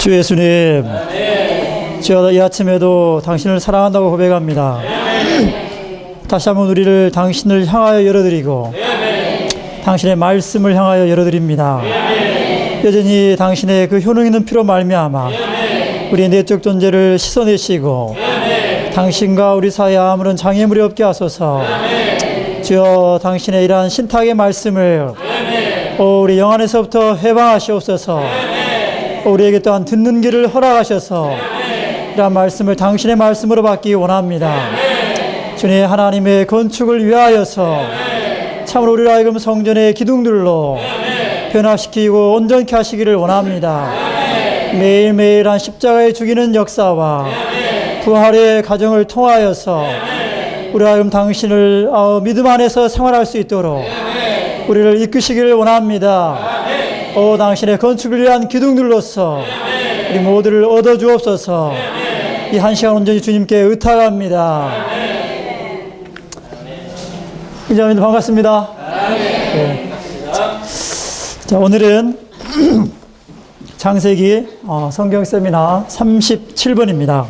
주 예수님, 주여 이 아침에도 당신을 사랑한다고 고백합니다. 다시 한번 우리를 당신을 향하여 열어드리고 당신의 말씀을 향하여 열어드립니다. 여전히 당신의 그 효능 있는 피로 말미암아 우리의 내적 존재를 씻어내시고 당신과 우리 사이에 아무런 장애물이 없게 하소서. 주여 당신의 이러한 신탁의 말씀을 우리 영 안에서부터 해방하시옵소서. 우리에게 또한 듣는 길을 허락하셔서 이러한 말씀을 당신의 말씀으로 받기 원합니다. 주님, 하나님의 건축을 위하여서 참으로 우리를 하여금 성전의 기둥들로 변화시키고 온전케 하시기를 원합니다. 매일매일 한 십자가에 죽이는 역사와 부활의 가정을 통하여서 우리 하여금 당신을 믿음 안에서 생활할 수 있도록 우리를 이끄시기를 원합니다. 당신의 건축을 위한 기둥들로서 우리 모두를 얻어주옵소서. 이 한 시간 온전히 주님께 의탁합니다. 이자매들 반갑습니다. 네. 자, 오늘은 창세기 성경 세미나 37번입니다.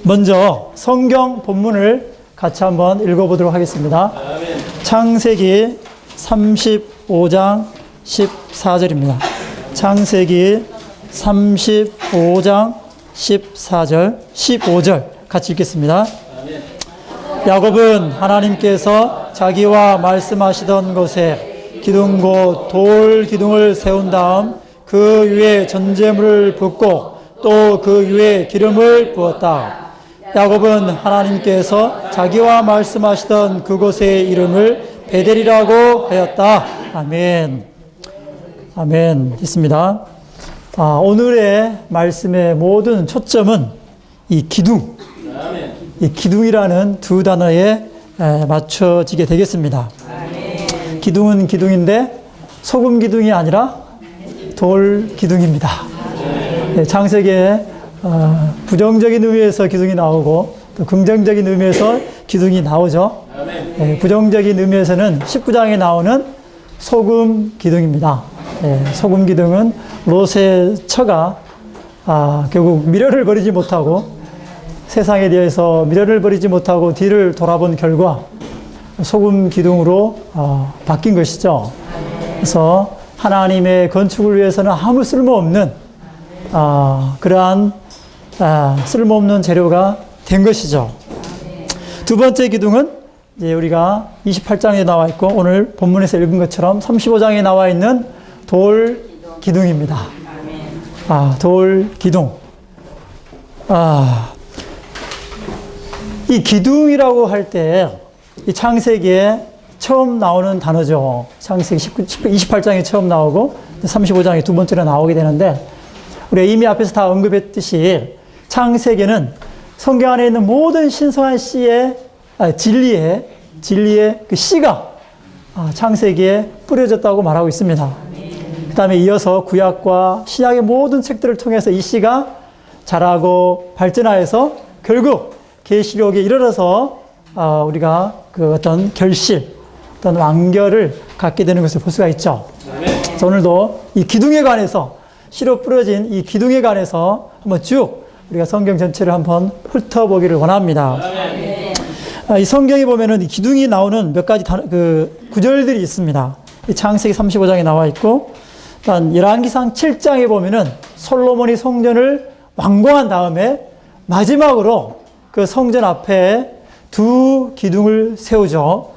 먼저 성경 본문을 같이 한번 읽어보도록 하겠습니다. 창세기 35장 14절입니다. 창세기 35장 14절, 15절 같이 읽겠습니다. 야곱은 하나님께서 자기와 말씀하시던 곳에 기둥 곧 돌 기둥을 세운 다음 그 위에 전제물을 붓고 또 그 위에 기름을 부었다. 야곱은 하나님께서 자기와 말씀하시던 그곳의 이름을 베델이라고 하였다. 아멘. 아멘. 있습니다. 오늘의 말씀의 모든 초점은 이 기둥, 이 기둥이라는 두 단어에 맞춰지게 되겠습니다. 기둥은 기둥인데 소금 기둥이 아니라 돌 기둥입니다. 창세기에 부정적인 의미에서 기둥이 나오고 또 긍정적인 의미에서 기둥이 나오죠. 부정적인 의미에서는 19장에 나오는 소금 기둥입니다. 소금 기둥은 롯의 처가 결국 미련을 버리지 못하고 세상에 대해서 미련을 버리지 못하고 뒤를 돌아본 결과 소금 기둥으로 바뀐 것이죠. 그래서 하나님의 건축을 위해서는 아무 쓸모없는 그러한 쓸모없는 재료가 된 것이죠. 두 번째 기둥은 이제 우리가 28장에 나와 있고 오늘 본문에서 읽은 것처럼 35장에 나와 있는 돌 기둥입니다. 돌 기둥. 이 기둥이라고 할 때 이 창세기에 처음 나오는 단어죠. 창세기 28장에 처음 나오고 35장에 두 번째로 나오게 되는데 우리가 이미 앞에서 다 언급했듯이 창세기는 성경 안에 있는 모든 신성한 씨의 진리의 그 씨가 창세기에 뿌려졌다고 말하고 있습니다. 그 다음에 이어서 구약과 신약의 모든 책들을 통해서 이 씨가 자라고 발전하여서 결국 계시록에 이르러서 우리가 그 어떤 결실, 어떤 완결을 갖게 되는 것을 볼 수가 있죠. 그래서 오늘도 이 기둥에 관해서 씨로 뿌려진 이 기둥에 관해서 한번 쭉 우리가 성경 전체를 한번 훑어보기를 원합니다. 이 성경에 보면은 이 기둥이 나오는 몇 가지 구절들이 있습니다. 이 창세기 35장에 나와 있고, 일단 열왕기상 7장에 보면은 솔로몬이 성전을 완공한 다음에 마지막으로 그 성전 앞에 두 기둥을 세우죠.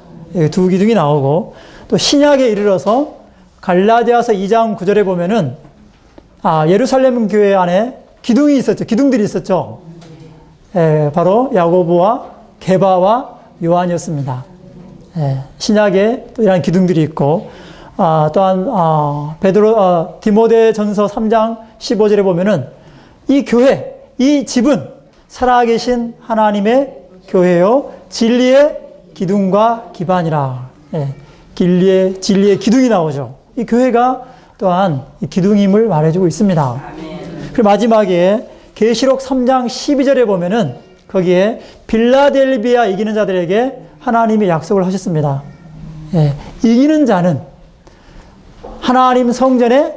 두 기둥이 나오고, 또 신약에 이르러서 갈라디아서 2장 9절에 보면은 예루살렘 교회 안에 기둥이 있었죠. 기둥들이 있었죠. 바로 야고보와 게바와 요한이었습니다. 신약에 또 이러한 기둥들이 있고, 또한 디모데전서 3장 15절에 보면은 이 교회, 이 집은 살아계신 하나님의 교회요 진리의 기둥과 기반이라. 진리의 기둥이 나오죠. 이 교회가 또한 이 기둥임을 말해주고 있습니다. 그리고 마지막에 계시록 3장 12절에 보면은 거기에 빌라델비아 이기는 자들에게 하나님이 약속을 하셨습니다. 이기는 자는 하나님 성전에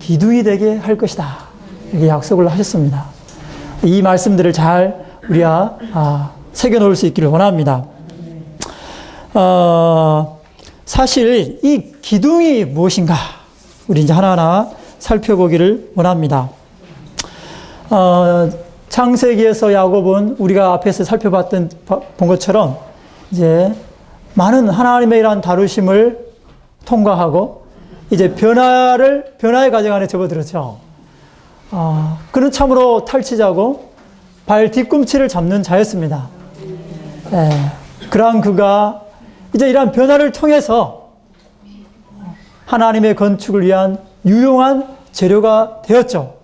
기둥이 되게 할 것이다. 이렇게 약속을 하셨습니다. 이 말씀들을 잘 우리가 새겨놓을 수 있기를 원합니다. 사실 이 기둥이 무엇인가 우리 이제 하나하나 살펴보기를 원합니다. 창세기에서 야곱은 우리가 앞에서 본 것처럼 이제 많은 하나님의 이러한 다루심을 통과하고 이제 변화의 과정 안에 접어들었죠. 그는 참으로 탈취자고 발 뒤꿈치를 잡는 자였습니다. 그러한 그가 이제 이러한 변화를 통해서 하나님의 건축을 위한 유용한 재료가 되었죠.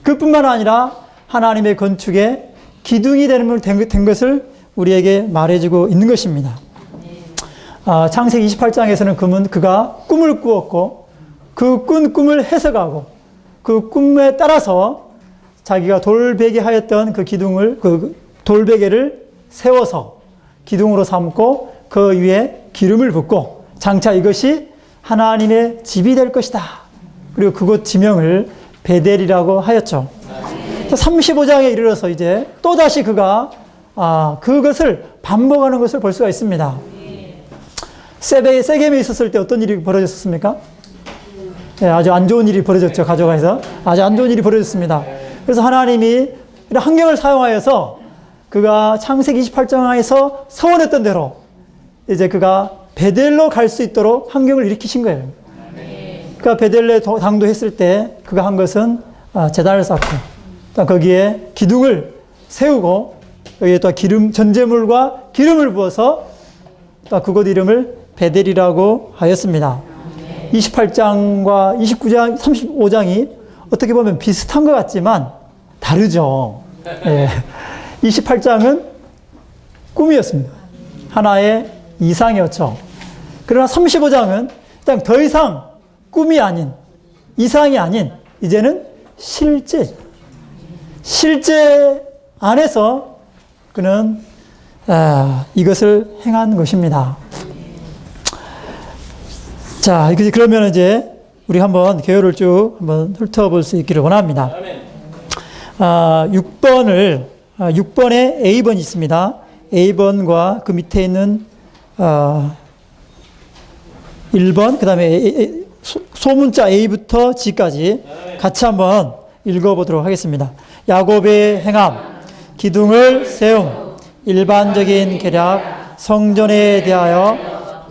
그뿐만 아니라 하나님의 건축에 기둥이 된 것을 우리에게 말해주고 있는 것입니다. 창세기 28장에서는 그가 꿈을 꾸었고 그 꾼 꿈을 해석하고 그 꿈에 따라서 자기가 돌베개 하였던 그 기둥을 그 돌베개를 세워서 기둥으로 삼고 그 위에 기름을 붓고 장차 이것이 하나님의 집이 될 것이다. 그리고 그곳 지명을 베델이라고 하였죠. 35장에 이르러서 이제 또다시 그가 그것을 반복하는 것을 볼 수가 있습니다. 세겜에 있었을 때 어떤 일이 벌어졌습니까? 아주 안 좋은 일이 벌어졌죠. 가족에서 아주 안 좋은 일이 벌어졌습니다. 그래서 하나님이 이런 환경을 사용하여서 그가 창세기 28장에서 서원했던 대로 이제 그가 베델로 갈 수 있도록 환경을 일으키신 거예요. 그가 베델에 당도했을 때 그가 한 것은 제단을 쌓고 또 거기에 기둥을 세우고 여기에 또 전제물과 기름을 부어서 또 그곳 이름을 베델이라고 하였습니다. 28장과 29장, 35장이 어떻게 보면 비슷한 것 같지만 다르죠. 28장은 꿈이었습니다. 하나의 이상이었죠. 그러나 35장은 일단 더 이상 꿈이 아닌, 이상이 아닌, 이제는 실제 안에서 그는 이것을 행한 것입니다. 자, 그러면 이제 우리 한번 개요를 쭉 한번 훑어볼 수 있기를 원합니다. 6번에 A번이 있습니다. A번과 그 밑에 있는 1번, 그 다음에 소문자 A부터 G까지 같이 한번 읽어보도록 하겠습니다. 야곱의 행함, 기둥을 세움, 일반적인 계략, 성전에 대하여,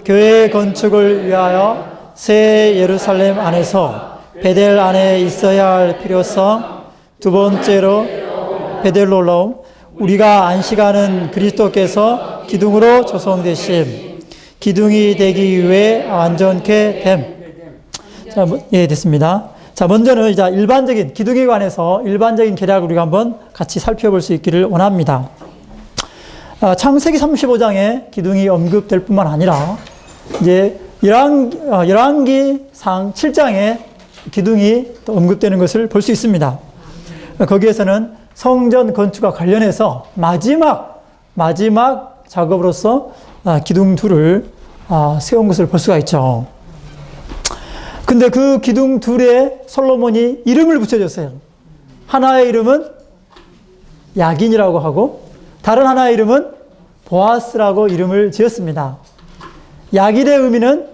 교회 건축을 위하여 새 예루살렘 안에서 베델 안에 있어야 할 필요성, 두 번째로 베델로 올라옴, 우리가 안식하는 그리스도께서 기둥으로 조성되심, 기둥이 되기 위해 완전케 됨. 자, 됐습니다. 자, 먼저는 이제 일반적인 기둥에 관해서 일반적인 계략을 우리가 한번 같이 살펴볼 수 있기를 원합니다. 창세기 35장에 기둥이 언급될 뿐만 아니라 이제 열왕기상 7장에 기둥이 또 언급되는 것을 볼 수 있습니다. 거기에서는 성전 건축과 관련해서 마지막 작업으로서 기둥 둘을 세운 것을 볼 수가 있죠. 근데 그 기둥 둘에 솔로몬이 이름을 붙여줬어요. 하나의 이름은 야긴이라고 하고 다른 하나의 이름은 보아스라고 이름을 지었습니다. 야긴의 의미는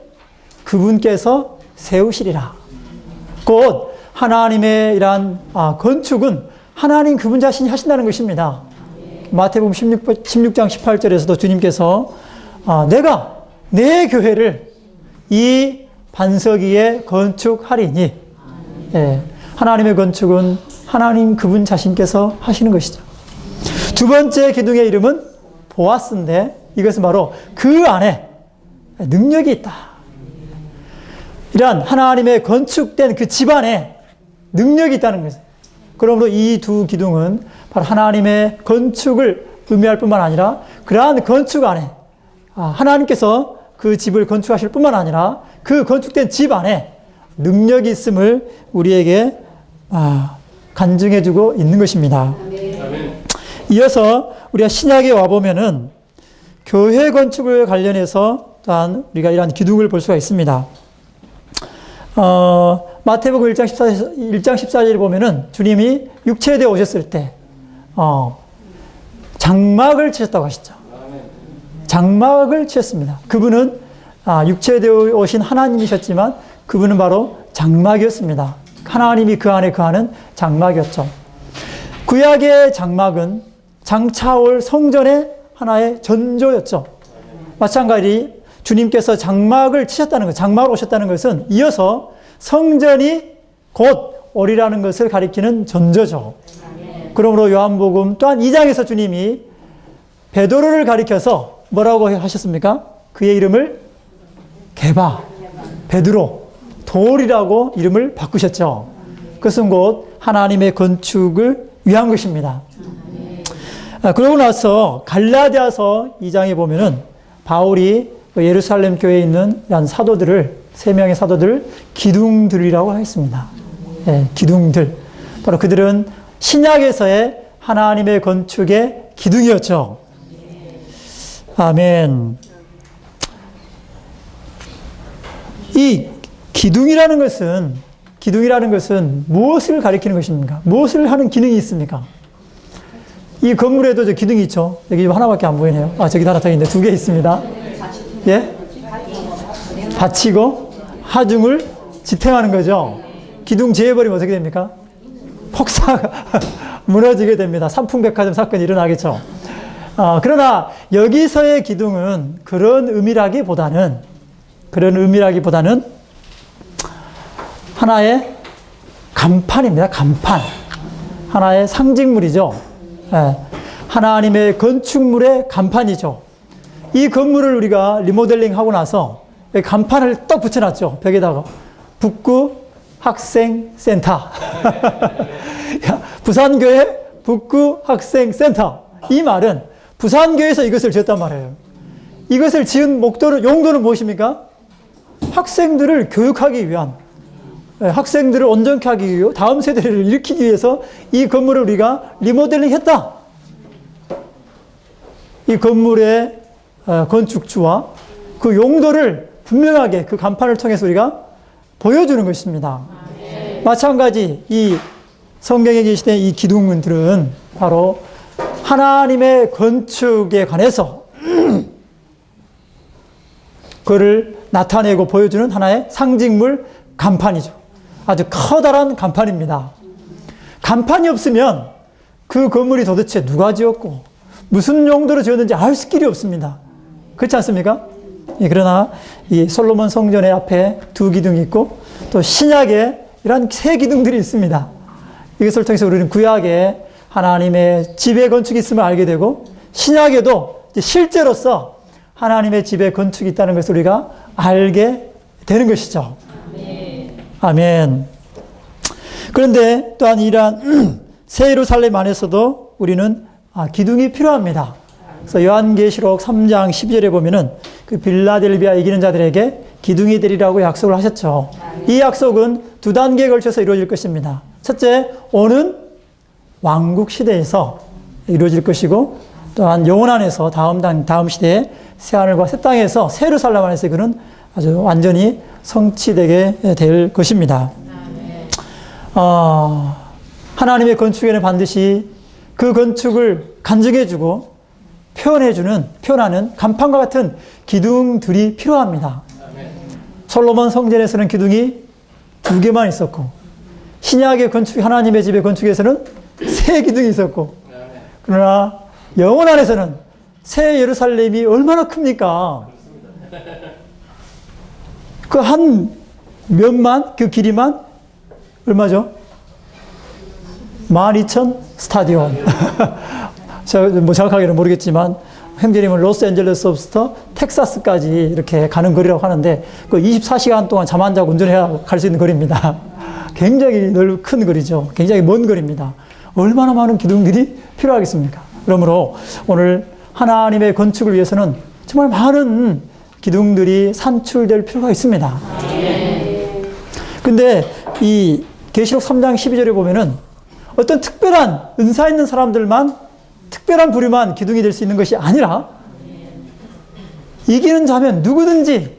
그분께서 세우시리라. 곧 하나님의 이러한 건축은 하나님 그분 자신이 하신다는 것입니다. 마태복음 16장 18절에서도 주님께서 내가 내 교회를 이 반석 위에 건축하리니, 하나님의 건축은 하나님 그분 자신께서 하시는 것이죠. 두 번째 기둥의 이름은 보아스인데 이것은 바로 그 안에 능력이 있다. 이러한 하나님의 건축된 그 집안에 능력이 있다는 것이죠. 그러므로 이 두 기둥은 바로 하나님의 건축을 의미할 뿐만 아니라 그러한 건축 안에 하나님께서 그 집을 건축하실 뿐만 아니라 그 건축된 집 안에 능력이 있음을 우리에게 간증해주고 있는 것입니다. 이어서 우리가 신약에 와보면은 교회 건축을 관련해서 또한 우리가 이러한 기둥을 볼 수가 있습니다. 마태복음 1장 14절에 보면은 주님이 육체에 되어 오셨을 때, 장막을 치셨다고 하시죠. 장막을 치셨습니다. 그분은 육체에 되어 오신 하나님이셨지만 그분은 바로 장막이었습니다. 하나님이 그 안에 거하는 장막이었죠. 구약의 장막은 장차올 성전의 하나의 전조였죠. 마찬가지 주님께서 장막을 치셨다는 것, 장막을 오셨다는 것은 이어서 성전이 곧 오리라는 것을 가리키는 전조죠. 그러므로 요한복음 또한 2장에서 주님이 베드로를 가리켜서 뭐라고 하셨습니까? 그의 이름을 게바, 베드로, 돌이라고 이름을 바꾸셨죠. 그것은 곧 하나님의 건축을 위한 것입니다. 그러고 나서 갈라디아서 2장에 보면은 바울이 예루살렘 교회에 있는 한 사도들을, 3명의 사도들을 기둥들이라고 하겠습니다. 네, 기둥들. 바로 그들은 신약에서의 하나님의 건축의 기둥이었죠. 아멘. 이 기둥이라는 것은 무엇을 가리키는 것입니까? 무엇을 하는 기능이 있습니까? 이 건물에도 저 기둥이 있죠. 여기 하나밖에 안 보이네요. 저기도 하나 더 있는데 2개 있습니다. 예? 받치고 하중을 지탱하는 거죠. 기둥 제해버리면 어떻게 됩니까? 폭사가 무너지게 됩니다. 삼풍백화점 사건이 일어나겠죠. 그러나 여기서의 기둥은 그런 의미라기보다는 하나의 간판입니다. 간판. 하나의 상징물이죠. 예, 하나님의 건축물의 간판이죠. 이 건물을 우리가 리모델링 하고 나서 간판을 딱 붙여놨죠. 벽에다가. 북구 학생센터. 부산교회 북구 학생센터. 이 말은 부산교회에서 이것을 지었단 말이에요. 이것을 지은 용도는 무엇입니까? 학생들을 교육하기 위한, 학생들을 온전케 하기 위해 다음 세대를 일으키기 위해서 이 건물을 우리가 리모델링 했다. 이 건물의 건축주와 그 용도를 분명하게 그 간판을 통해서 우리가 보여주는 것입니다. 마찬가지 이 성경에 계시된 이 기둥들은 바로 하나님의 건축에 관해서 그를 나타내고 보여주는 하나의 상징물 간판이죠. 아주 커다란 간판입니다. 간판이 없으면 그 건물이 도대체 누가 지었고 무슨 용도로 지었는지 알 길이 없습니다. 그렇지 않습니까? 그러나 이 솔로몬 성전의 앞에 2 기둥이 있고 또 신약에 이런 3 기둥들이 있습니다. 이것을 통해서 우리는 구약에 하나님의 집의 건축이 있음을 알게 되고 신약에도 실제로서 하나님의 집의 건축이 있다는 것을 우리가 알게 되는 것이죠. 아멘. 그런데 또한 이러한 새 예루살렘 안에서도 우리는 기둥이 필요합니다. 그래서 요한계시록 3장 12절에 보면은 그 빌라델비아 이기는 자들에게 기둥이 되리라고 약속을 하셨죠. 이 약속은 2단계에 걸쳐서 이루어질 것입니다. 첫째, 오는 왕국 시대에서 이루어질 것이고 또한 영원 안에서 다음 시대에 새하늘과 새 땅에서 새 예루살렘 안에서 그는 아주 완전히 성취되게 될 것입니다. 하나님의 건축에는 반드시 그 건축을 간증해주고 표현하는 간판과 같은 기둥들이 필요합니다. 솔로몬 성전에서는 기둥이 2개만 있었고 신약의 하나님의 집의 건축에서는 3 기둥이 있었고 그러나 영원 안에서는 새 예루살렘이 얼마나 큽니까? 그 한 면만, 그 길이만 얼마죠? 12,000 스타디온. 제가 정확하게는 모르겠지만 형제님은 로스앤젤레스부터 텍사스까지 이렇게 가는 거리라고 하는데 그 24시간 동안 잠 안 자고 운전해야 갈 수 있는 거리입니다. 굉장히 큰 거리죠. 굉장히 먼 거리입니다. 얼마나 많은 기둥들이 필요하겠습니까? 그러므로 오늘 하나님의 건축을 위해서는 정말 많은 기둥들이 산출될 필요가 있습니다. 근데 이 계시록 3장 12절에 보면은 어떤 특별한 은사 있는 사람들만 특별한 부류만 기둥이 될 수 있는 것이 아니라 이기는 자면 누구든지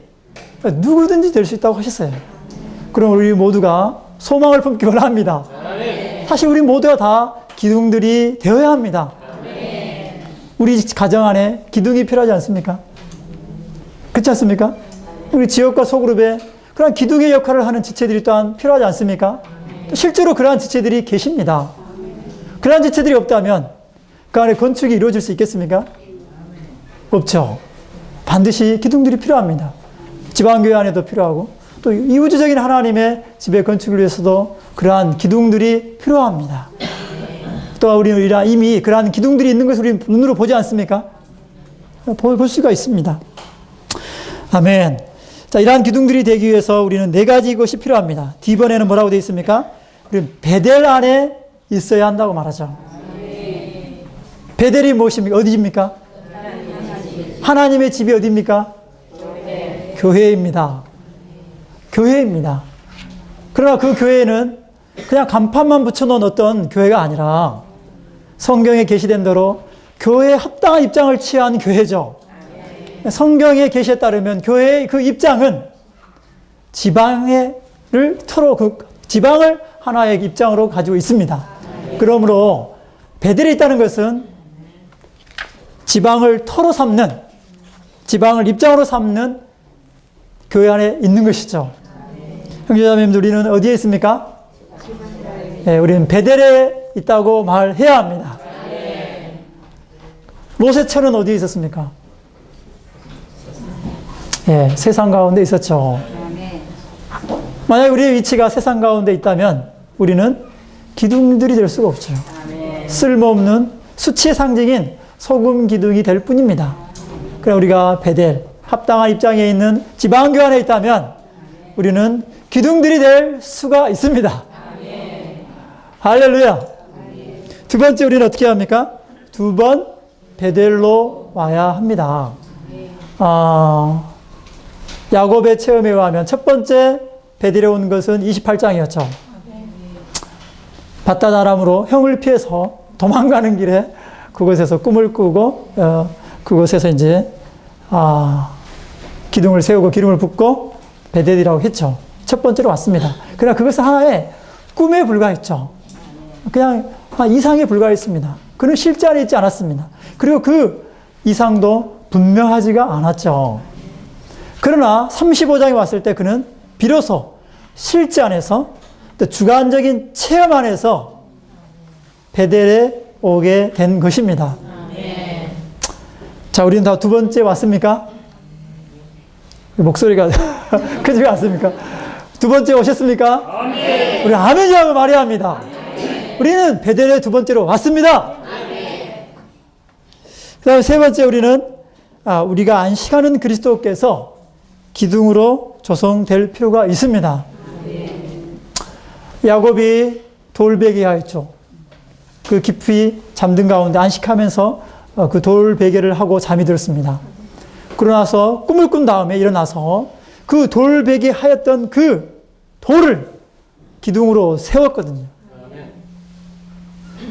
될 수 있다고 하셨어요. 그럼 우리 모두가 소망을 품기 원합니다. 사실 우리 모두가 다 기둥들이 되어야 합니다. 우리 가정 안에 기둥이 필요하지 않습니까? 그렇지 않습니까? 우리 지역과 소그룹에 그런 기둥의 역할을 하는 지체들이 또한 필요하지 않습니까? 실제로 그러한 지체들이 계십니다. 그러한 지체들이 없다면 그 안에 건축이 이루어질 수 있겠습니까? 없죠. 반드시 기둥들이 필요합니다. 지방교회 안에도 필요하고 또 이우주적인 하나님의 집의 건축을 위해서도 그러한 기둥들이 필요합니다. 또 우리는 이미 그러한 기둥들이 있는 것을 우리 눈으로 보지 않습니까? 볼 수가 있습니다. 아멘. 자, 이러한 기둥들이 되기 위해서 우리는 4가지 것이 필요합니다. D번에는 뭐라고 되어 있습니까? 우리는 베델 안에 있어야 한다고 말하죠. 베델이 무엇입니까? 어디입니까? 하나님의 집이 어디입니까? 교회입니다. 교회입니다. 그러나 그 교회는 그냥 간판만 붙여놓은 어떤 교회가 아니라 성경에 게시된 대로 교회에 합당한 입장을 취한 교회죠. 성경의 계시에 따르면 교회의 그 입장은 지방을 하나의 입장으로 가지고 있습니다. 그러므로 베델에 있다는 것은 지방을 터로 삼는, 지방을 입장으로 삼는 교회 안에 있는 것이죠. 형제자매님들, 우리는 어디에 있습니까? 네, 우리는 베델에 있다고 말해야 합니다. 롯의 처는 어디에 있었습니까? 예, 세상 가운데 있었죠. 만약 우리의 위치가 세상 가운데 있다면 우리는 기둥들이 될 수가 없죠. 쓸모없는 수치의 상징인 소금 기둥이 될 뿐입니다. 그럼 우리가 베델, 합당한 입장에 있는 지방교회 안에 있다면 우리는 기둥들이 될 수가 있습니다. 할렐루야. 두 번째, 우리는 어떻게 합니까? 2번 베델로 와야 합니다. 야곱의 체험에 의하면 첫 번째 베델에 온 것은 28장이었죠. 바다나람으로 형을 피해서 도망가는 길에 그곳에서 꿈을 꾸고 그곳에서 이제 기둥을 세우고 기름을 붓고 베델이라고 했죠. 첫 번째로 왔습니다. 그러나 그것은 하나의 꿈에 불과했죠. 그냥 이상에 불과했습니다. 그는 실제 안에 있지 않았습니다. 그리고 그 이상도 분명하지가 않았죠. 그러나 35장에 왔을 때 그는 비로소 실제 안에서 또 주관적인 체험 안에서 베델에 오게 된 것입니다. 자, 우리는 다 두 번째 왔습니까? 목소리가 크지 않습니까? 두 번째 오셨습니까? 우리 아멘이라고 말해야 합니다. 우리는 베델에 두 번째로 왔습니다. 그 다음에 세 번째, 우리는 우리가 안식하는 그리스도께서 기둥으로 조성될 필요가 있습니다. 야곱이 돌베개 하였죠. 그 깊이 잠든 가운데 안식하면서 그 돌베개를 하고 잠이 들었습니다. 그러나서 꿈을 꾼 다음에 일어나서 그 돌베개 하였던 그 돌을 기둥으로 세웠거든요.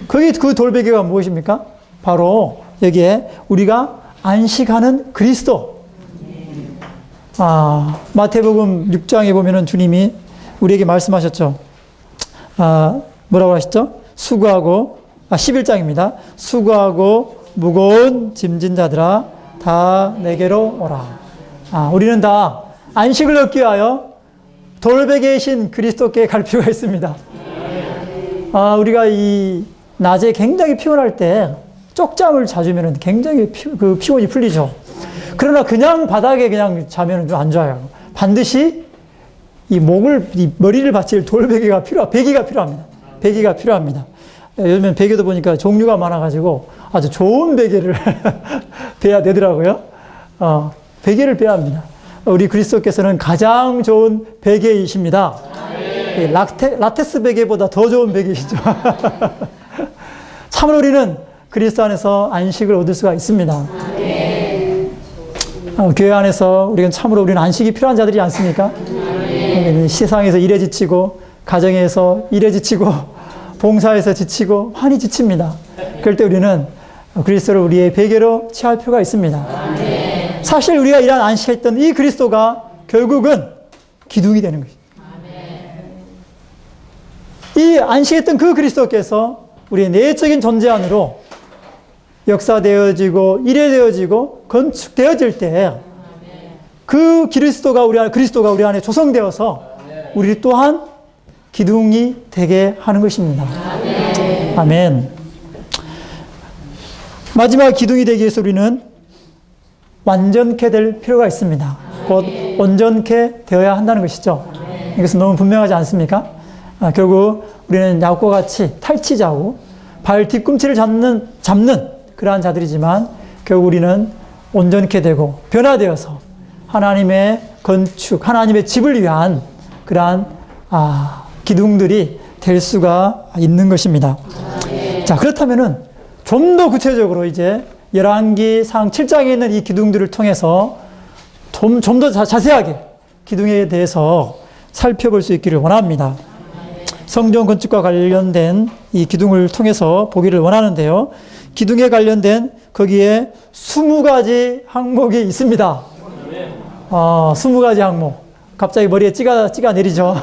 거기 그 돌베개가 무엇입니까? 바로 여기에 우리가 안식하는 그리스도. 마태복음 6장에 보면은 주님이 우리에게 말씀하셨죠. 뭐라고 하셨죠? 수고하고, 11장입니다. 수고하고 무거운 짐진 자들아, 다 내게로 오라. 우리는 다 안식을 얻기 위하여 돌베개에 신 그리스도께 갈 필요가 있습니다. 우리가 이 낮에 굉장히 피곤할 때 쪽잠을 자주면 굉장히 그 피곤이 풀리죠. 그러나 그냥 바닥에 그냥 자면 좀 안 좋아요. 반드시 이 머리를 받칠 돌베개가 베개가 필요합니다. 베개가 필요합니다. 요즘엔 베개도 보니까 종류가 많아가지고 아주 좋은 베개를 베야 되더라고요. 베개를 베야 합니다. 우리 그리스도께서는 가장 좋은 베개이십니다. 라텍스 베개보다 더 좋은 베개이시죠. 참으로 우리는 그리스도 안에서 안식을 얻을 수가 있습니다. 교회 안에서 우리는 안식이 필요한 자들이 않습니까? 세상에서 일에 지치고, 가정에서 일에 지치고, 봉사에서 지치고, 많이 지칩니다. 그럴 때 우리는 그리스도를 우리의 베개로 취할 필요가 있습니다. 사실 우리가 이런 안식했던 이 그리스도가 결국은 기둥이 되는 것입니다. 이 안식했던 그 그리스도께서 우리의 내적인 존재 안으로 역사되어지고 일회되어지고 건축되어질 때 그 그리스도가 우리 안에 조성되어서 우리 또한 기둥이 되게 하는 것입니다. 아멘. 마지막 기둥이 되기 위해서 우리는 완전케 될 필요가 있습니다. 곧 온전케 되어야 한다는 것이죠. 이것은 너무 분명하지 않습니까? 결국 우리는 야곱과 같이 탈취자고 발 뒤꿈치를 잡는 그러한 자들이지만 결국 우리는 온전케 되고 변화되어서 하나님의 건축, 하나님의 집을 위한 그러한 기둥들이 될 수가 있는 것입니다. 자, 그렇다면은 좀 더 구체적으로 이제 열왕기상 7장에 있는 이 기둥들을 통해서 좀 더 자세하게 기둥에 대해서 살펴볼 수 있기를 원합니다. 성전 건축과 관련된 이 기둥을 통해서 보기를 원하는데요. 기둥에 관련된 거기에 20가지 항목이 있습니다. 20가지 항목. 갑자기 머리에 찌가 내리죠.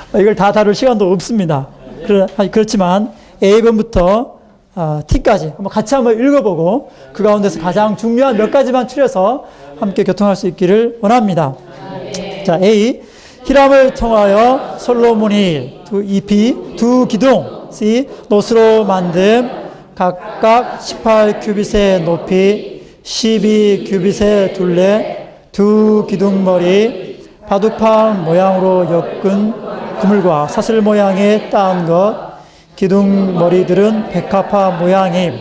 이걸 다 다룰 시간도 없습니다. 그렇지만 A번부터 T까지 한번 같이 한번 읽어보고 그 가운데서 가장 중요한 몇 가지만 추려서 함께 교통할 수 있기를 원합니다. 자, A. 히람을 통하여 솔로몬이 두 기둥 C. 노스로 만든 각각 18규빗의 높이 12규빗의 둘레 두 기둥머리 바둑판 모양으로 엮은 그물과 사슬 모양의 따은 것 기둥머리들은 백합화 모양임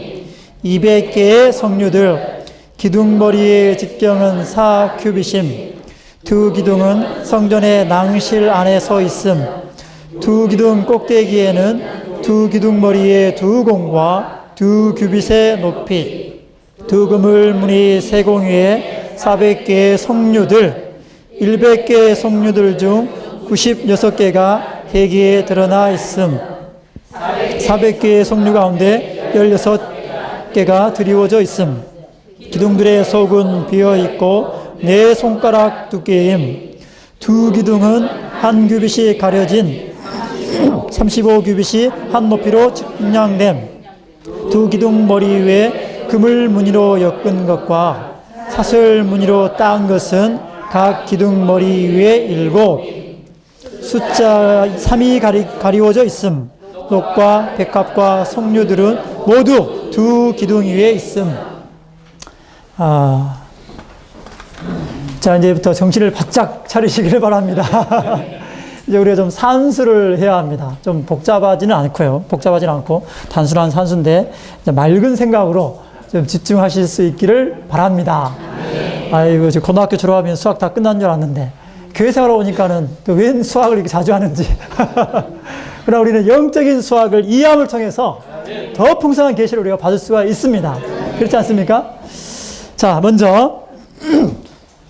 200개의 석류들 기둥머리의 직경은 4규빗임 두 기둥은 성전의 낭실 안에 서 있음 두 기둥 꼭대기에는 두 기둥머리의 두 공과 두 규빗의 높이 두 그물 무늬 세 공위에 400개의 석류들 100개의 석류들 중 96개가 대기에 드러나 있음 400개의 석류 가운데 16개가 드리워져 있음 기둥들의 속은 비어있고 네 손가락 두께임 두 기둥은 한 규빗이 가려진 35규빗이 한 높이로 측량됨 두 기둥 머리 위에 그물 무늬로 엮은 것과 사슬 무늬로 따은 것은 각 기둥 머리 위에 7 숫자 3이 가리워져 있음 녹과 백합과 석류들은 모두 두 기둥 위에 있음. 자, 이제부터 정신을 바짝 차리시기를 바랍니다. 이제 우리가 좀 산수를 해야 합니다. 좀 복잡하지는 않고요. 복잡하지는 않고 단순한 산수인데 맑은 생각으로 좀 집중하실 수 있기를 바랍니다. 아이고, 지금 고등학교 졸업하면 수학 다 끝난 줄 알았는데 교회 생활 오니까는 또 웬 수학을 이렇게 자주 하는지. 그러나 우리는 영적인 수학을 이해함을 통해서 더 풍성한 계시를 우리가 받을 수가 있습니다. 그렇지 않습니까? 자, 먼저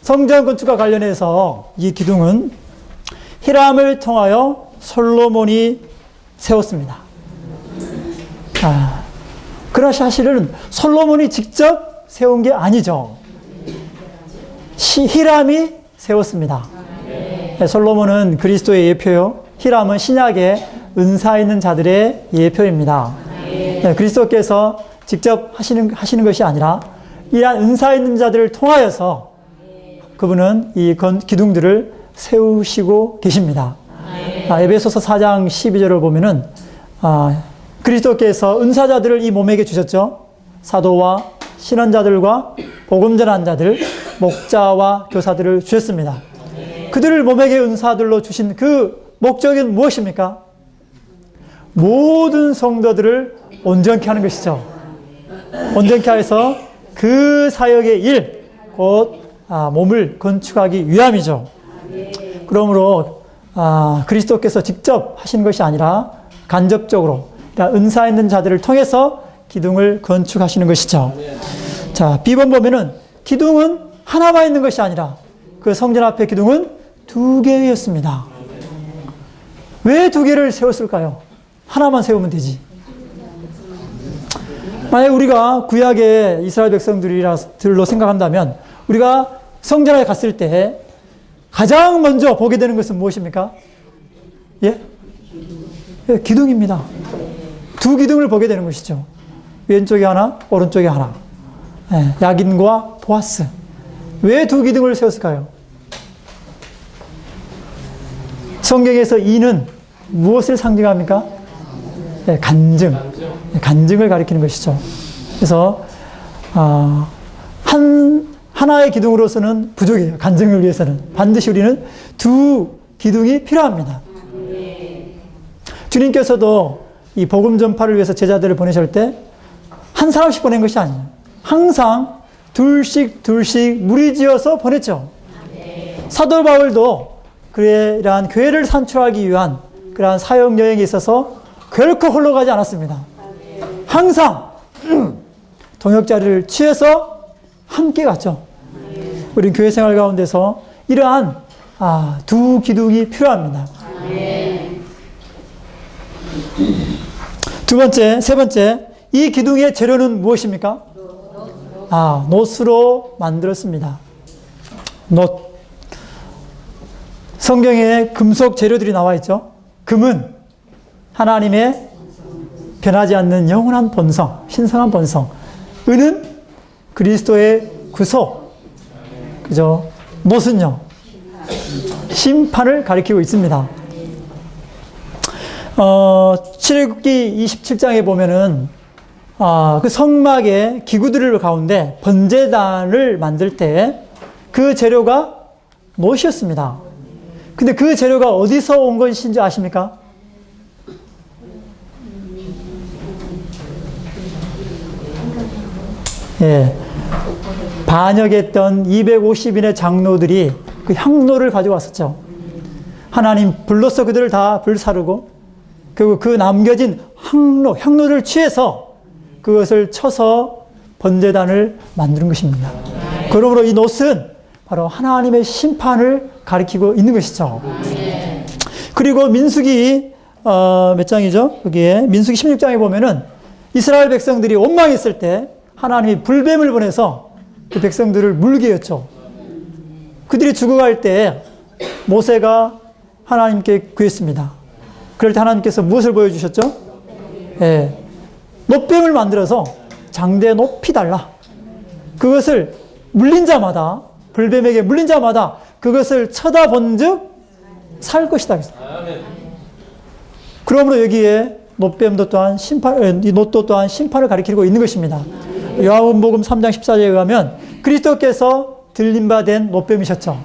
성전 건축과 관련해서 이 기둥은 히람을 통하여 솔로몬이 세웠습니다. 그러나 사실은 솔로몬이 직접 세운 게 아니죠. 히람이 세웠습니다. 솔로몬은 그리스도의 예표요, 히람은 신약의 은사 있는 자들의 예표입니다. 그리스도께서 직접 하시는 것이 아니라 이러한 은사 있는 자들을 통하여서 그분은 이 기둥들을 세우시고 계십니다. 에베소서 4장 12절을 보면은 그리스도께서 은사자들을 이 몸에게 주셨죠. 사도와 신원자들과 복음 전한 자들, 목자와 교사들을 주셨습니다. 그들을 몸에게 은사들로 주신 그 목적은 무엇입니까? 모든 성도들을 온전케 하는 것이죠. 온전케 해서 그 사역의 일, 곧 몸을 건축하기 위함이죠. 그러므로 그리스도께서 직접 하신 것이 아니라 간접적으로 은사 있는 자들을 통해서 기둥을 건축하시는 것이죠. 자, B번 보면은 기둥은 하나만 있는 것이 아니라 그 성전 앞에 기둥은 2개였습니다. 왜 2개를 세웠을까요? 하나만 세우면 되지. 만약 우리가 구약의 이스라엘 백성들로 생각한다면 우리가 성전에 갔을 때 가장 먼저 보게 되는 것은 무엇입니까? 예? 기둥입니다. 두 기둥을 보게 되는 것이죠. 왼쪽에 하나, 오른쪽에 하나. 야긴과 보아스. 왜 두 기둥을 세웠을까요? 성경에서 이는 무엇을 상징합니까? 간증. 간증을 가리키는 것이죠. 그래서 하나의 기둥으로서는 부족해요. 간증을 위해서는. 반드시 우리는 두 기둥이 필요합니다. 주님께서도 이 복음 전파를 위해서 제자들을 보내실 때 한 사람씩 보낸 것이 아니에요. 항상 둘씩 무리지어서 보냈죠. 사도 바울도 그러한 교회를 산출하기 위한 그러한 사역 여행에 있어서 결코 홀로 가지 않았습니다. 항상 동역자를 취해서 함께 갔죠. 우리 교회 생활 가운데서 이러한 두 기둥이 필요합니다. 세 번째, 이 기둥의 재료는 무엇입니까? 놋으로 만들었습니다. 놋. 성경에 금속 재료들이 나와 있죠. 금은 하나님의 변하지 않는 영원한 본성, 신성한 본성. 은은 그리스도의 구속. 그죠? 놋은요, 심판을 가리키고 있습니다. 출애굽기 27장에 보면은 그 성막의 기구들 가운데 번제단을 만들 때 그 재료가 놋이었습니다. 근데 그 재료가 어디서 온 것인지 아십니까? 반역했던 250인의 장로들이 그 향로를 가지고 왔었죠. 하나님 불로써 그들을 다 불사르고, 그리고 그 남겨진 향로를 취해서 그것을 쳐서 번제단을 만드는 것입니다. 그러므로 이 놋은 바로 하나님의 심판을 가리키고 있는 것이죠. 그리고 민수기 몇 장이죠? 여기에 민수기 16장에 보면은 이스라엘 백성들이 원망했을 때 하나님이 불뱀을 보내서 그 백성들을 물게 했죠. 그들이 죽어갈 때 모세가 하나님께 구했습니다. 그럴 때 하나님께서 무엇을 보여주셨죠? 놋뱀을 만들어서 장대에 높이 달라. 그것을 물린 자마다, 불뱀에게 물린 자마다 그것을 쳐다본 즉 살 것이다. 그러므로 여기에 놋뱀도 또한 이 놋도 또한 심판을 가리키고 있는 것입니다. 요한복음 3장 14절에 의하면 그리스도께서 들린 바 된 놋뱀이셨죠.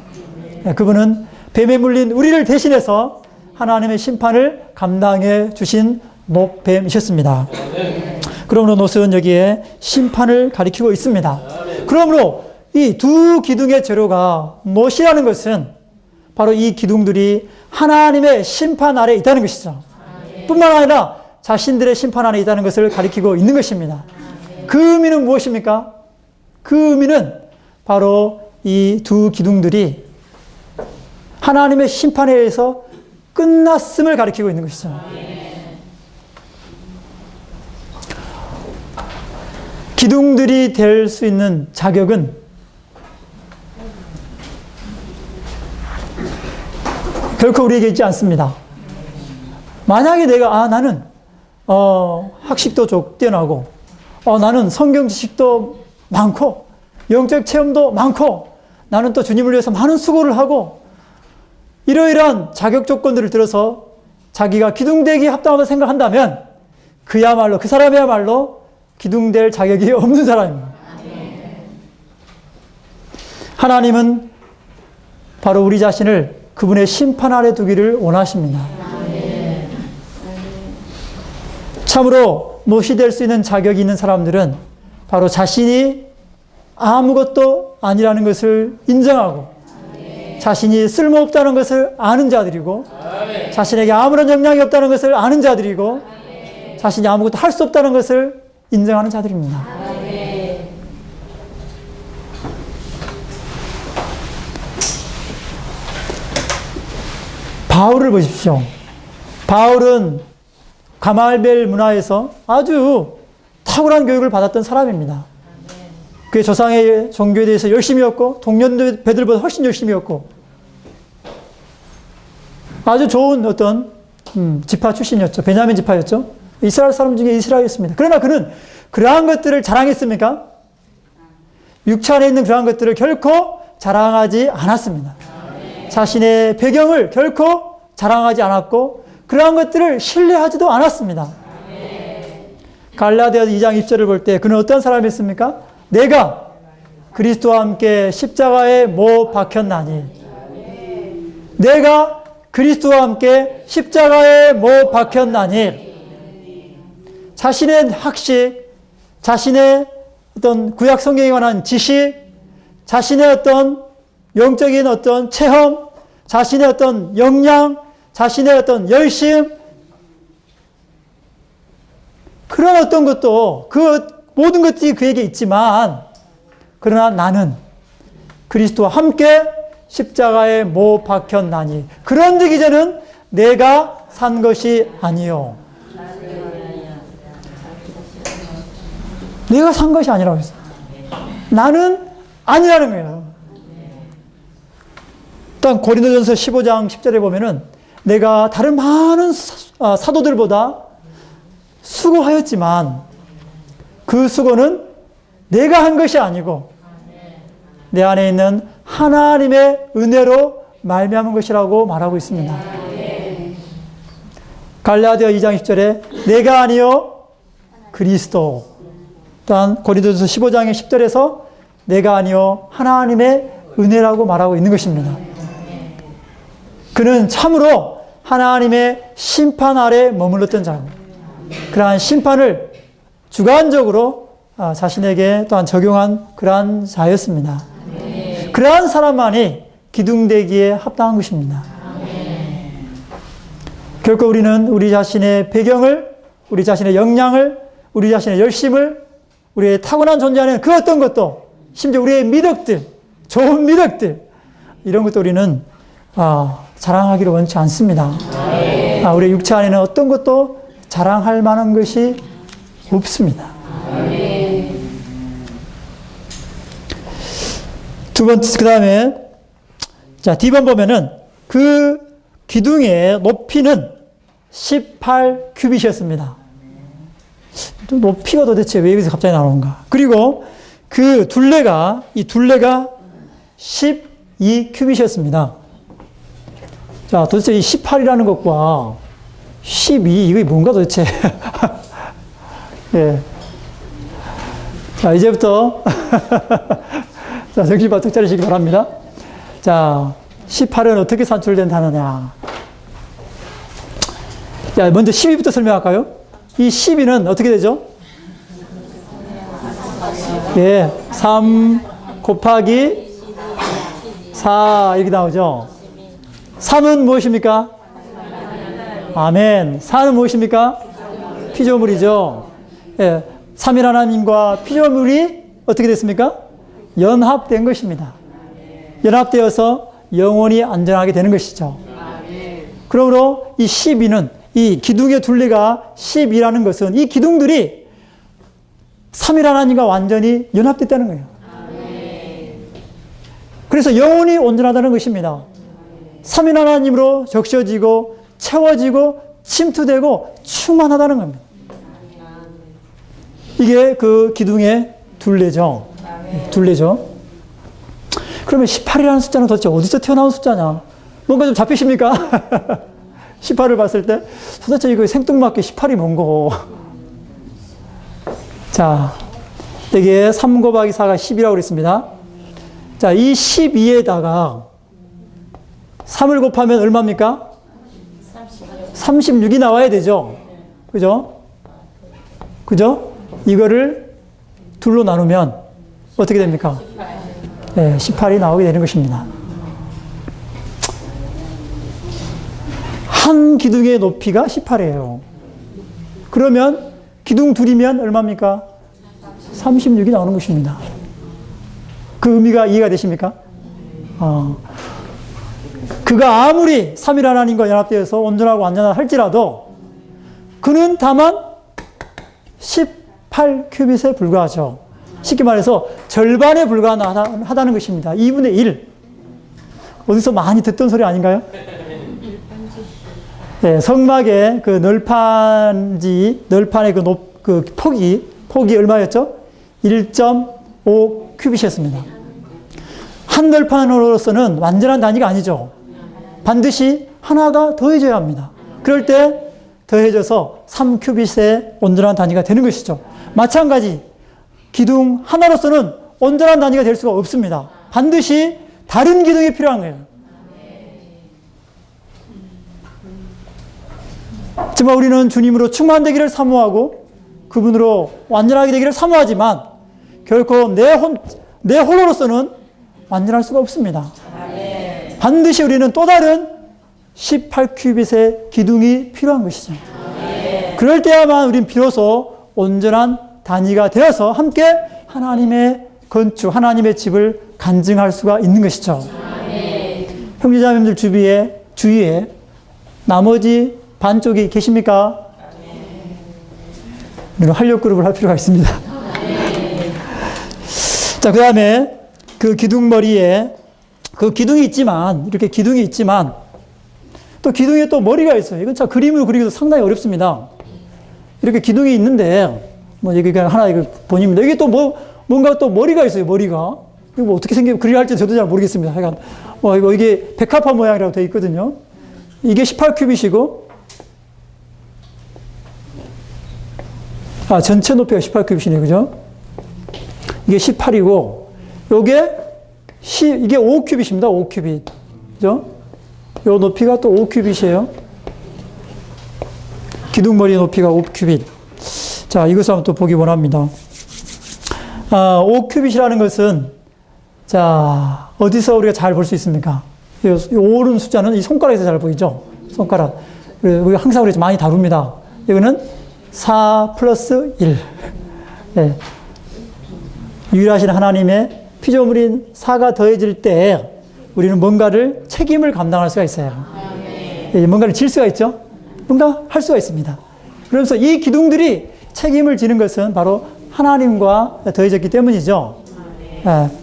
그분은 뱀에 물린 우리를 대신해서 하나님의 심판을 감당해 주신 놋뱀이셨습니다. 그러므로 놋은 여기에 심판을 가리키고 있습니다. 그러므로 이 두 기둥의 재료가 놋이라는 것은 바로 이 기둥들이 하나님의 심판 아래 있다는 것이죠. 뿐만 아니라 자신들의 심판 안에 있다는 것을 가리키고 있는 것입니다. 그 의미는 무엇입니까? 그 의미는 바로 이 두 기둥들이 하나님의 심판에 의해서 끝났음을 가리키고 있는 것이죠. 기둥들이 될 수 있는 자격은 결코 우리에게 있지 않습니다. 만약에 내가 나는 학식도 뛰어나고 나는 성경 지식도 많고 영적 체험도 많고 나는 또 주님을 위해서 많은 수고를 하고 이러이러한 자격 조건들을 들어서 자기가 기둥되기 합당하다고 생각한다면 그야말로 그 사람이야말로 기둥될 자격이 없는 사람입니다. 하나님은 바로 우리 자신을 그분의 심판 아래 두기를 원하십니다. 참으로 놋이 될 수 있는 자격이 있는 사람들은 바로 자신이 아무것도 아니라는 것을 인정하고 자신이 쓸모없다는 것을 아는 자들이고 자신에게 아무런 영향이 없다는 것을 아는 자들이고 자신이 아무것도 할 수 없다는 것을 인정하는 자들입니다. 바울을 보십시오. 바울은 가말벨 문화에서 아주 탁월한 교육을 받았던 사람입니다. 그의 조상의 종교에 대해서 열심히였고 동년배들보다 훨씬 열심히였고 아주 좋은 어떤 지파 출신이었죠. 베냐민 지파였죠. 이스라엘 사람 중에 이스라엘이었습니다. 그러나 그는 그러한 것들을 자랑했습니까? 육체 안에 있는 그러한 것들을 결코 자랑하지 않았습니다. 자신의 배경을 결코 자랑하지 않았고 그러한 것들을 신뢰하지도 않았습니다. 갈라디아서 2장 20절을 볼 때 그는 어떤 사람이었습니까? 내가 그리스도와 함께 십자가에 못 박혔나니 내가 그리스도와 함께 십자가에 못 박혔나니 자신의 학식, 자신의 어떤 구약 성경에 관한 지식, 자신의 어떤 영적인 어떤 체험, 자신의 어떤 역량, 자신의 어떤 열심, 그런 어떤 것도 그 모든 것들이 그에게 있지만 그러나 나는 그리스도와 함께 십자가에 못 박혔나니 그런즉 이제는 내가 산 것이 아니요 내가 산 것이 아니라고 했어요. 나는 아니라는 거예요. 일단 고린도전서 15장 10절에 보면은 내가 다른 많은 사도들보다 수고하였지만 그 수고는 내가 한 것이 아니고 내 안에 있는 하나님의 은혜로 말미암은 것이라고 말하고 있습니다. 갈라디아 2장 10절에 내가 아니요 그리스도, 또한 고린도전서 15장의 10절에서 내가 아니요 하나님의 은혜라고 말하고 있는 것입니다. 그는 참으로 하나님의 심판 아래 머물렀던 자고 그러한 심판을 주관적으로 자신에게 또한 적용한 그러한 자였습니다. 그러한 사람만이 기둥되기에 합당한 것입니다. 결코 우리는 우리 자신의 배경을, 우리 자신의 역량을, 우리 자신의 열심을, 우리의 타고난 존재하는 그 어떤 것도, 심지어 우리의 미덕들, 좋은 미덕들, 이런 것도 우리는 자랑하기를 원치 않습니다. 우리 육체 안에는 어떤 것도 자랑할 만한 것이 없습니다. 두 번째, 그 다음에, 자, D번 보면은 그 기둥의 높이는 18큐빗이었습니다. 높이가 도대체 왜 여기서 갑자기 나오는가? 그리고 그 둘레가, 이 둘레가 12큐빗이었습니다. 자, 도대체 이 18이라는 것과 12, 이게 뭔가 도대체. 예. 자, 이제부터 자, 정신 바짝 차리시기 바랍니다. 자, 18은 어떻게 산출된 단어냐. 자, 먼저 12부터 설명할까요? 이 12는 어떻게 되죠? 예, 3 곱하기 4 이렇게 나오죠. 3은 무엇입니까? 아멘. 4는 무엇입니까? 피조물이죠. 예, 3일 하나님과 피조물이 어떻게 됐습니까? 연합된 것입니다. 연합되어서 영원히 안전하게 되는 것이죠. 그러므로 이 12는 이 기둥의 둘레가 12라는 것은 이 기둥들이 3일 하나님과 완전히 연합됐다는 거예요. 그래서 영원히 온전하다는 것입니다. 3일 하나님으로 적셔지고 채워지고 침투되고 충만하다는 겁니다. 이게 그 기둥의 둘레죠. 둘레죠. 그러면 18이라는 숫자는 도대체 어디서 튀어나온 숫자냐? 뭔가 좀 잡히십니까? 18을 봤을 때 도대체 이거 생뚱맞게 18이 뭔고? 자, 여기에 3 곱하기 4가 10이라고 그랬습니다. 자, 이 12에다가 3을 곱하면 얼마입니까? 36이 나와야 되죠. 그죠? 그죠? 이거를 둘로 나누면 어떻게 됩니까? 네, 18이 나오게 되는 것입니다. 한 기둥의 높이가 18이에요. 그러면 기둥 둘이면 얼마입니까? 36이 나오는 것입니다. 그 의미가 이해가 되십니까? 그가 아무리 3일 하나님과 연합되어서 온전하고 완전하다 할지라도 그는 다만 18큐빗에 불과하죠. 쉽게 말해서 절반에 불과하다는 것입니다. 2분의 1. 어디서 많이 듣던 소리 아닌가요? 예, 성막의 그 널판의 그 폭이 얼마였죠? 1.5 큐빗이었습니다. 한 널판으로서는 완전한 단위가 아니죠. 반드시 하나가 더해져야 합니다. 그럴 때 더해져서 3큐빗의 온전한 단위가 되는 것이죠. 마찬가지 기둥 하나로서는 온전한 단위가 될 수가 없습니다. 반드시 다른 기둥이 필요한 거예요. 정말 우리는 주님으로 충만되기를 사모하고 그분으로 완전하게 되기를 사모하지만 결코 내 홀로로서는 완전할 수가 없습니다. 반드시 우리는 또 다른 18큐빗의 기둥이 필요한 것이죠. 그럴 때야만 우리는 비로소 온전한 단위가 되어서 함께 하나님의 건축, 하나님의 집을 간증할 수가 있는 것이죠. 형제자매님들 주위에 나머지 반쪽이 계십니까? 우리는 활력그룹을 할 필요가 있습니다. 자, 그 다음에 그 기둥머리에 그 기둥이 있지만, 이렇게 기둥이 있지만, 또 기둥에 또 머리가 있어요. 이건 참 그림으로 그리기도 상당히 어렵습니다. 이렇게 기둥이 있는데, 여기가 하나의 본입니다. 여기 또 뭔가 또 머리가 있어요, 머리가. 이거 어떻게 그리려 할지 저도 잘 모르겠습니다. 하여간, 이게 백합화 모양이라고 되어 있거든요. 이게 18큐빗이고, 전체 높이가 18큐빗이네요. 그죠? 이게 18이고, 이게 5큐빗입니다. 5큐빗. 그죠? 요 높이가 또 5큐빗이에요. 기둥머리 높이가 5큐빗. 자, 이것을 한번 또 보기 원합니다. 5큐빗이라는 것은, 자, 어디서 우리가 잘 볼 수 있습니까? 이 5는 숫자는 이 손가락에서 잘 보이죠? 손가락. 우리가 항상 우리 많이 다룹니다. 이거는 4 플러스 1. 네. 유일하신 하나님의 피조물인 4가 더해질 때 우리는 뭔가를 책임을 감당할 수가 있어요. 뭔가를 질 수가 있죠? 뭔가 할 수가 있습니다. 그러면서 이 기둥들이 책임을 지는 것은 바로 하나님과 더해졌기 때문이죠.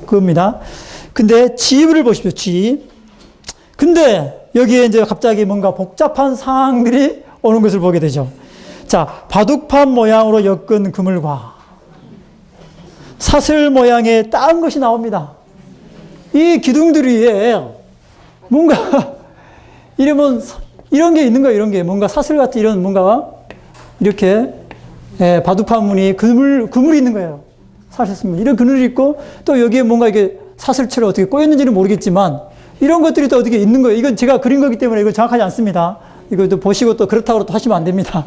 그겁니다. 근데 집을 보십시오. 집. 근데 여기에 이제 갑자기 뭔가 복잡한 상황들이 오는 것을 보게 되죠. 자, 바둑판 모양으로 엮은 그물과 사슬 모양의 딴 것이 나옵니다. 이 기둥들 위에 뭔가 이런 게 있는 거예요. 이런 게 뭔가 사슬 같은 이런 뭔가 이렇게 바둑판 무늬 그물이 있는 거예요. 사실 이런 그물이 있고 또 여기에 뭔가 이게 사슬처럼 어떻게 꼬였는지는 모르겠지만 이런 것들이 또 어떻게 있는 거예요. 이건 제가 그린 거기 때문에 이건 정확하지 않습니다. 이것도 보시고 또 그렇다고 또 하시면 안 됩니다.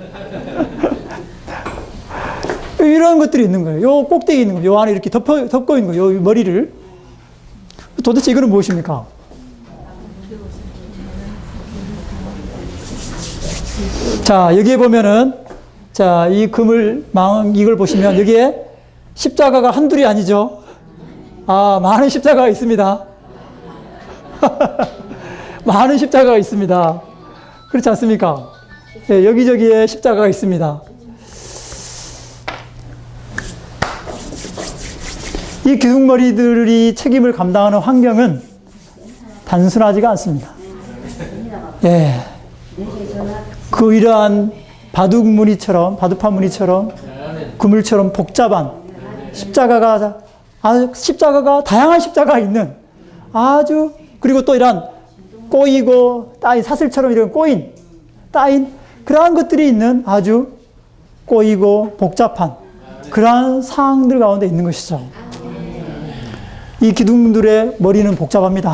이런 것들이 있는 거예요. 요 꼭대기 있는 거예요. 요 안에 이렇게 덮고 있는 거예요. 요 머리를. 도대체 이거는 무엇입니까? 자, 여기에 보면은, 자, 이 그물망, 이걸 보시면 여기에 십자가가 한둘이 아니죠. 많은 십자가가 있습니다. 많은 십자가가 있습니다. 그렇지 않습니까? 네, 여기저기에 십자가가 있습니다. 이 기둥머리들이 책임을 감당하는 환경은 단순하지가 않습니다. 예. 이러한 바둑판 무늬처럼 그물처럼 복잡한 십자가가 다양한 십자가가 있는 그리고 또 이런 꼬이고 따인 사슬처럼 이런 따인 그러한 것들이 있는 아주 꼬이고 복잡한 그러한 상황들 가운데 있는 것이죠. 이 기둥들의 머리는 복잡합니다.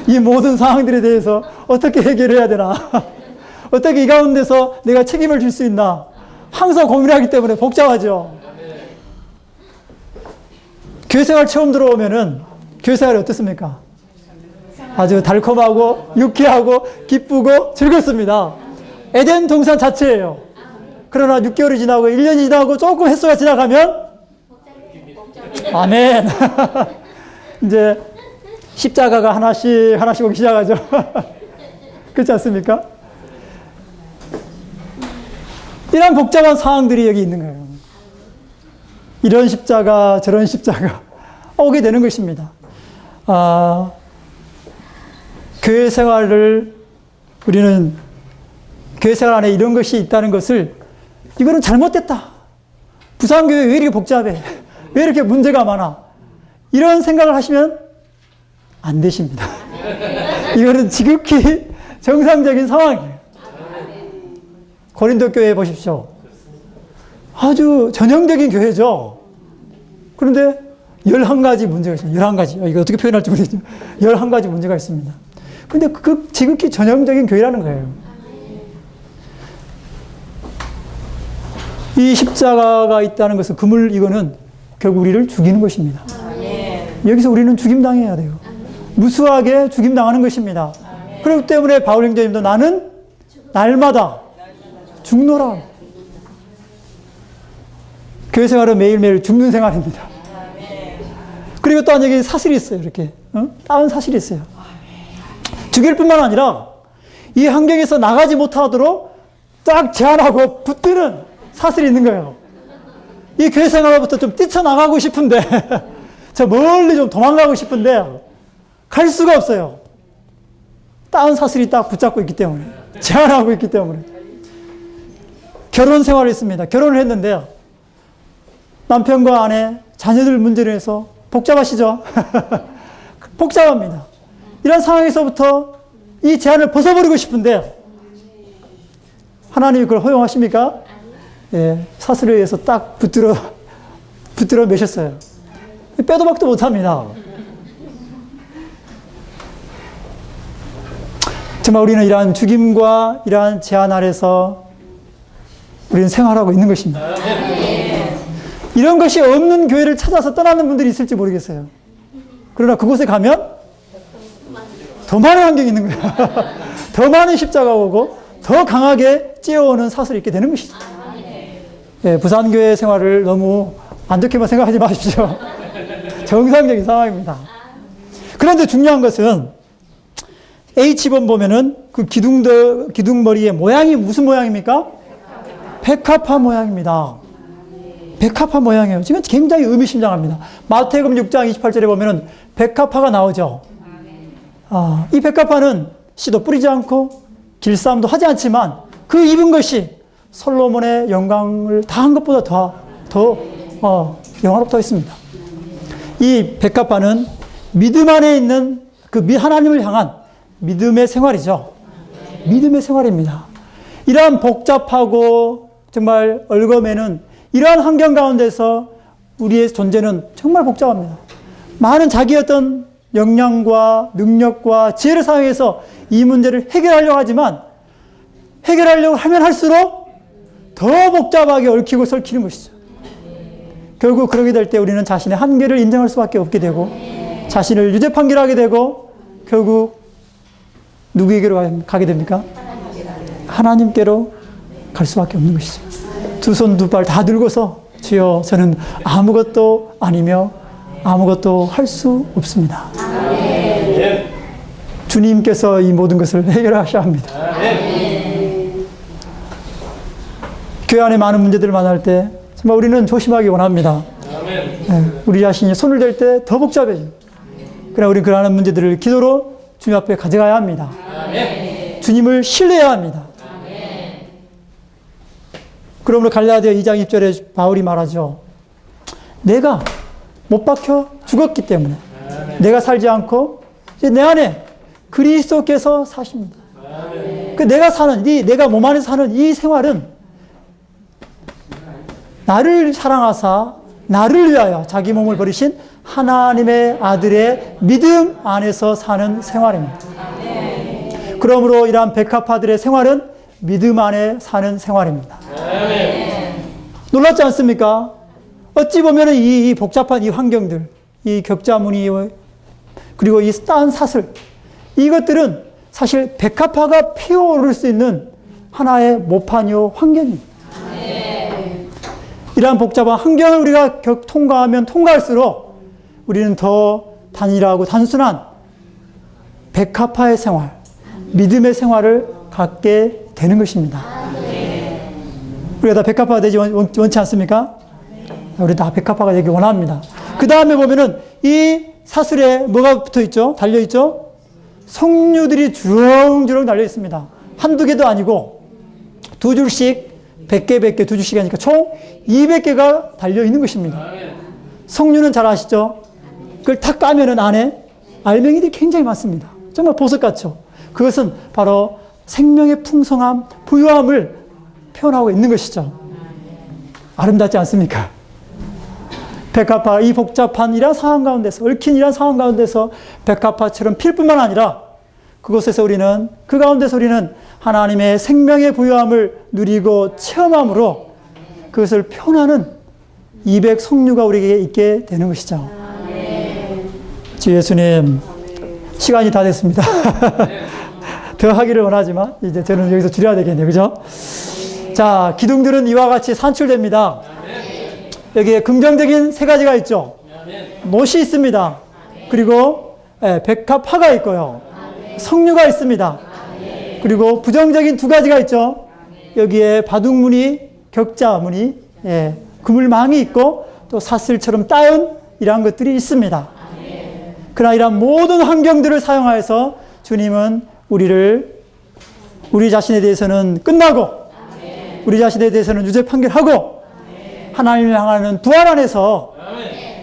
이 모든 상황들에 대해서 어떻게 해결해야 되나? 어떻게 이 가운데서 내가 책임을 질 수 있나? 항상 고민하기 때문에 복잡하죠. 교회생활 처음 들어오면은 교회생활이 어떻습니까? 아주 달콤하고 유쾌하고 기쁘고 즐겁습니다. 에덴 동산 자체예요. 그러나 6개월이 지나고 1년이 지나고 조금 횟수가 지나가면 아멘. 이제 십자가가 하나씩 오기 시작하죠. 그렇지 않습니까? 이런 복잡한 상황들이 여기 있는 거예요. 이런 십자가, 저런 십자가 오게 되는 것입니다. 교회 생활을 우리는 교회 생활 안에 이런 것이 있다는 것을, 이거는 잘못됐다. 부산교회 왜 이렇게 복잡해? 왜 이렇게 문제가 많아? 이런 생각을 하시면 안 되십니다. 이거는 지극히 정상적인 상황이에요. 고린도 교회 보십시오. 아주 전형적인 교회죠. 그런데 11가지 문제가 있습니다. 11가지. 이거 어떻게 표현할지 모르겠지만 11가지 문제가 있습니다. 근데 그 지극히 전형적인 교회라는 거예요. 이 십자가가 있다는 것은 이거는 결국 우리를 죽이는 것입니다. 여기서 우리는 죽임당해야 돼요. 무수하게 죽임당하는 것입니다. 그렇기 때문에 바울 형제님도 나는 날마다 죽노라. 교회 생활은 매일매일 죽는 생활입니다. 그리고 또한 여기 사슬이 있어요. 이렇게 따은 사슬이 있어요. 죽일 뿐만 아니라 이 환경에서 나가지 못하도록 딱 제한하고 붙드는 사슬이 있는 거예요. 이 교회 생활로부터 좀 뛰쳐나가고 싶은데 저 멀리 좀 도망가고 싶은데 갈 수가 없어요. 따은 사슬이 딱 붙잡고 있기 때문에, 제한하고 있기 때문에. 결혼 생활을 했습니다. 결혼을 했는데요, 남편과 아내, 자녀들 문제로 해서 복잡하시죠? 복잡합니다. 이런 상황에서부터 이 제한을 벗어버리고 싶은데 하나님이 그걸 허용하십니까? 예, 사슬에 의해서 딱 붙들어 매셨어요. 빼도 박도 못합니다. 정말 우리는 이러한 죽임과 이러한 제한 아래서 우리는 생활하고 있는 것입니다. 이런 것이 없는 교회를 찾아서 떠나는 분들이 있을지 모르겠어요. 그러나 그곳에 가면 더 많은 환경이 있는 거예요. 더 많은 십자가가 오고 더 강하게 찌어오는 사슬이 있게 되는 것이죠. 예, 부산교회 생활을 너무 안 좋게만 생각하지 마십시오. 정상적인 상황입니다. 그런데 중요한 것은 H번 보면은 그 기둥머리의 모양이 무슨 모양입니까? 백합화 모양입니다. 백합화 모양이에요. 지금 굉장히 의미심장합니다. 마태복음 6장 28절에 보면은 백합화가 나오죠. 이 백합화는 씨도 뿌리지 않고 길쌈도 하지 않지만 그 입은 것이 솔로몬의 영광을 다한 것보다 더 영화롭다고 했습니다. 이 백합화는 믿음 안에 있는 그 하나님을 향한 믿음의 생활이죠. 믿음의 생활입니다. 이러한 복잡하고 정말 얽어매는 이러한 환경 가운데서 우리의 존재는 정말 복잡합니다. 많은 자기의 어떤 역량과 능력과 지혜를 사용해서 이 문제를 해결하려고 하지만 해결하려고 하면 할수록 더 복잡하게 얽히고 설키는 것이죠. 결국 그러게 될 때 우리는 자신의 한계를 인정할 수밖에 없게 되고 자신을 유죄 판결하게 되고 결국 누구에게로 가게 됩니까? 하나님께로 갈 수밖에 없는 것이죠. 두 손 두 발 다 들고서 주여 저는 아무것도 아니며 아무것도 할 수 없습니다. 주님께서 이 모든 것을 해결하셔야 합니다. 교회 안에 많은 문제들을 만날 때 정말 우리는 조심하기 원합니다. 우리 자신이 손을 댈 때 더 복잡해집니다. 그러나 우리는 그러한 문제들을 기도로 주님 앞에 가져가야 합니다. 주님을 신뢰해야 합니다. 그러므로 갈라디아 2장 2절에 바울이 말하죠. 내가 못 박혀 죽었기 때문에 내가 살지 않고 이제 내 안에 그리스도께서 사십니다. 그 내가 몸 안에 사는 이 생활은 나를 사랑하사 나를 위하여 자기 몸을 버리신 하나님의 아들의 믿음 안에서 사는 생활입니다. 그러므로 이러한 백합화들의 생활은 믿음 안에 사는 생활입니다. 놀랍지 않습니까? 어찌 보면 이 복잡한 이 환경들, 이 격자무늬 그리고 이 따은 사슬, 이것들은 사실 백합화가 피어오를 수 있는 하나의 모판이요 환경입니다. 이러한 복잡한 환경을 우리가 통과하면 통과할수록 우리는 더 단일하고 단순한 백합화의 생활, 믿음의 생활을 갖게 되는 것입니다. 우리가 다 백합화가 되지 원치 않습니까? 우리 다 백합화가 되기 원합니다. 그 다음에 보면은 이 사슬에 뭐가 붙어 있죠? 달려 있죠? 석류들이 주렁주렁 달려 있습니다. 한두 개도 아니고 두 줄씩 100개 두 줄씩 하니까 총 200개가 달려있는 것입니다. 석류는 잘 아시죠? 그걸 탁 까면은 안에 알맹이들이 굉장히 많습니다. 정말 보석같죠? 그것은 바로 생명의 풍성함, 부유함을 표현하고 있는 것이죠. 아름답지 않습니까? 백합화, 이 복잡한 이러한 상황 가운데서, 얽힌 이러한 상황 가운데서 백합화처럼 필 뿐만 아니라 그곳에서 우리는, 그 가운데서 우리는 하나님의 생명의 부유함을 누리고 체험함으로 그것을 표현하는 200 석류가 우리에게 있게 되는 것이죠. 주 예수님, 시간이 다 됐습니다. 더 하기를 원하지만 이제 저는 여기서 줄여야 되겠네요. 그죠? 자, 기둥들은 이와 같이 산출됩니다. 여기에 긍정적인 세 가지가 있죠. 못이 있습니다. 그리고 백합화가 있고요. 석류가 있습니다. 그리고 부정적인 두 가지가 있죠. 여기에 바둑무늬, 격자무늬, 그물망이 있고 또 사슬처럼 따은 이러한 것들이 있습니다. 그러나 이러한 모든 환경들을 사용하여서 주님은 우리 자신에 대해서는 끝나고 우리 자신에 대해서는 유죄 판결하고 하나님을 향하는 부활 안에서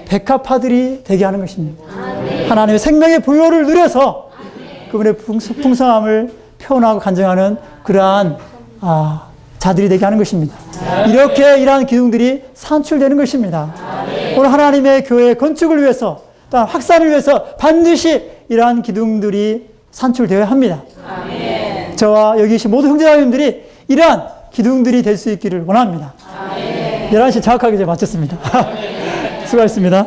백합화들이 되게 하는 것입니다. 하나님의 생명의 부요를 누려서 그분의 풍성함을 표현하고 간증하는 그러한 자들이 되게 하는 것입니다. 이렇게 이러한 기둥들이 산출되는 것입니다. 오늘 하나님의 교회 건축을 위해서 또 확산을 위해서 반드시 이러한 기둥들이 산출되어야 합니다. 저와 여기 계신 모든 형제자매님들이 이러한 기둥들이 될 수 있기를 원합니다. 11시 정확하게 이제 마쳤습니다. 수고하셨습니다.